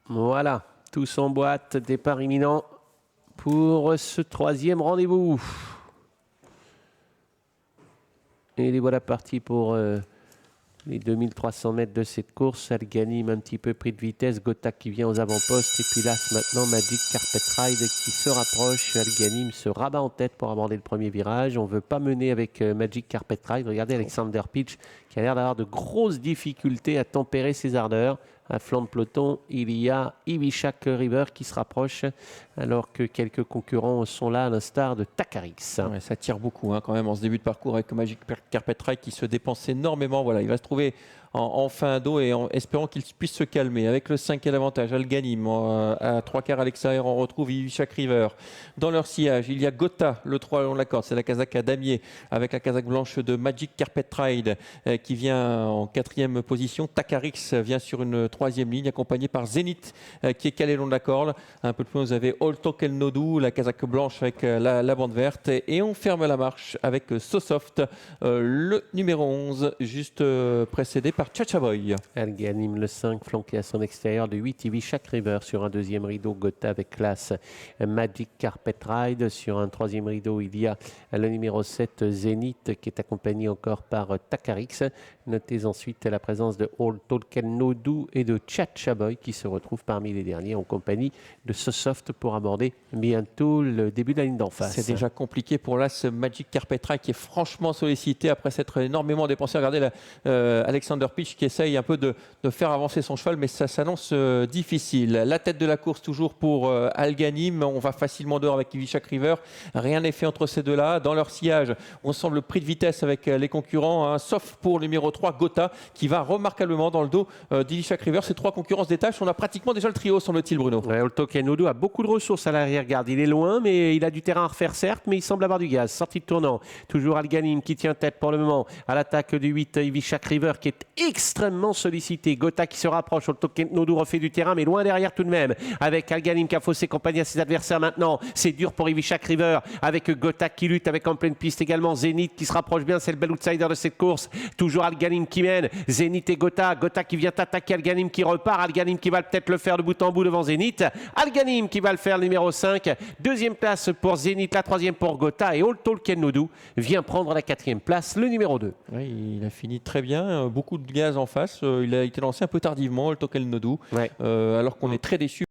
Voilà, tous en boîte, départ imminent pour ce troisième rendez-vous. Et les voilà partis pour les 2300 mètres de cette course. Alganim un petit peu pris de vitesse, Gotha qui vient aux avant-postes et puis là maintenant Magic Carpet Ride qui se rapproche. Alganim se rabat en tête pour aborder le premier virage. On ne veut pas mener avec Magic Carpet Ride. Regardez Alexander Pitch qui a l'air d'avoir de grosses difficultés à tempérer ses ardeurs. À flanc de peloton, il y a Ivichak River qui se rapproche, alors que quelques concurrents sont là, à l'instar de Takarix. Ouais, ça tire beaucoup quand même en ce début de parcours avec Magic Carpet Ride qui se dépense énormément. Voilà, il va se trouver en fin d'eau et en espérant qu'il puisse se calmer. Avec le 5 et l'avantage, Alganim à 3/4 à l'extérieur, on retrouve Ivichak River. Dans leur sillage, il y a Gotha, le 3 on l'accorde, c'est la casaque à damier avec la casaque blanche de Magic Carpet Ride qui vient en 4e position. Takarix vient sur une 3e ligne accompagné par Zénith qui est calé long de la corde. Un peu plus loin, vous avez Oltokel Nodou, la casaque blanche avec la bande verte. Et on ferme la marche avec Sosoft, le numéro 11, juste précédé par Chachaboy. Alganim le 5, flanqué à son extérieur de 8, Ivichak River sur un 2e rideau, Gotha avec classe. Magic Carpet Ride sur un 3e rideau, il y a le numéro 7, Zénith, qui est accompagné encore par Takarix. Notez ensuite la présence de Old Tolkien Nodou et de Chachaboy qui se retrouvent parmi les derniers en compagnie de Sosoft pour aborder bientôt le début de la ligne d'en face. C'est déjà compliqué pour là ce Magic Carpet Ride qui est franchement sollicité après s'être énormément dépensé. Regardez Alexander Pitch qui essaye un peu de faire avancer son cheval, mais ça s'annonce difficile. La tête de la course toujours pour Alganim. On va facilement dehors avec Ivichak River. Rien n'est fait entre ces deux-là. Dans leur sillage, on semble pris de vitesse avec les concurrents, sauf pour le numéro 3, Gotha, qui va remarquablement dans le dos d'Ivichak River. Ces trois concurrents se détachent. On a pratiquement déjà le trio, semble-t-il, Bruno. Ouais, Oltoken Nodou a beaucoup de ressources à l'arrière-garde. Il est loin, mais il a du terrain à refaire, certes, mais il semble avoir du gaz. Sortie de tournant. Toujours Alganim qui tient tête pour le moment. À l'attaque du 8, Ivichak River qui est extrêmement sollicité. Gotha qui se rapproche. Oltoken Nodou refait du terrain, mais loin derrière tout de même. Avec Alganim qui a faussé compagnie à ses adversaires maintenant. C'est dur pour Ivichak River. Avec Gotha qui lutte avec en pleine piste également. Zénith qui se rapproche bien. C'est le bel outsider de cette course. Toujours Alganim qui mène. Zénith et Gotha. Gotha qui vient attaquer Alganim qui repart. Alganim qui va peut-être le faire de bout en bout devant Zénith. Alganim qui va le faire, le numéro 5. 2e place pour Zénith, la 3e pour Gotha. Et Old Tolkien Nodou vient prendre la 4e place, le numéro 2. Oui, il a fini très bien. Beaucoup de gaz en face. Il a été lancé un peu tardivement, Old Tolkien Nodou, alors qu'on est très déçu.